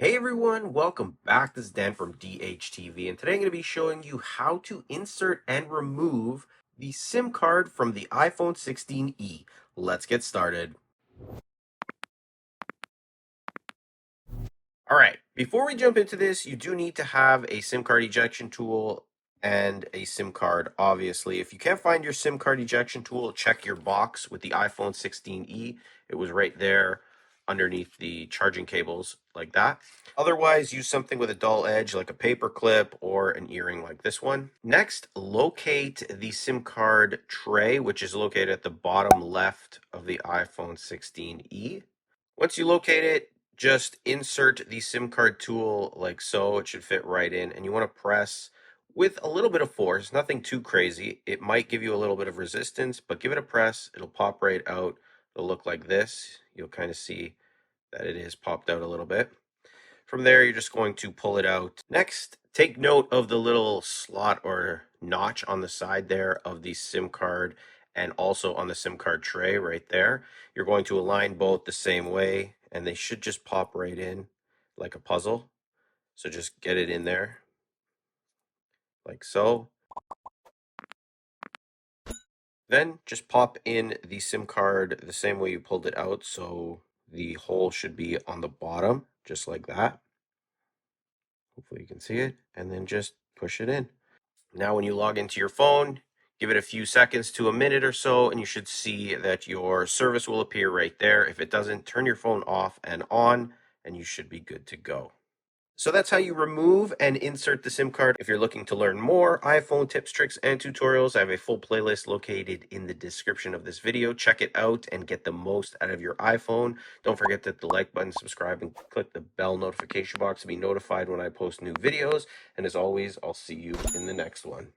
Hey everyone, welcome back. This is Dan from DHTV, and today I'm going to be showing you how to insert and remove the SIM card from the iPhone 16e. Let's get started. All right, before we jump into this, you do need to have a SIM card ejection tool and a SIM card, obviously. If you can't find your SIM card ejection tool, check your box with the iPhone 16e. It was right there underneath the charging cables like that. Otherwise, use something with a dull edge like a paper clip or an earring like this one. Next, locate the SIM card tray, which is located at the bottom left of the iPhone 16e. Once you locate it, just insert the SIM card tool like so. It should fit right in, and you want to press with a little bit of force, nothing too crazy. It might give you a little bit of resistance, but give it a press. It'll pop right out. It'll look like this. You'll kind of see that it is popped out a little bit. From there, you're just going to pull it out. Next, take note of the little slot or notch on the side there of the SIM card and also on the SIM card tray right there. You're going to align both the same way and they should just pop right in like a puzzle. So just get it in there like so. Then just pop in the SIM card the same way you pulled it out. So the hole should be on the bottom, just like that. Hopefully you can see it. And then just push it in. Now, when you log into your phone, give it a few seconds to a minute or so, and you should see that your service will appear right there. If it doesn't, turn your phone off and on, and you should be good to go. So that's how you remove and insert the SIM card. If you're looking to learn more iPhone tips, tricks, and tutorials, I have a full playlist located in the description of this video. Check it out and get the most out of your iPhone. Don't forget to hit the like button, subscribe, and click the bell notification box to be notified when I post new videos. And as always, I'll see you in the next one.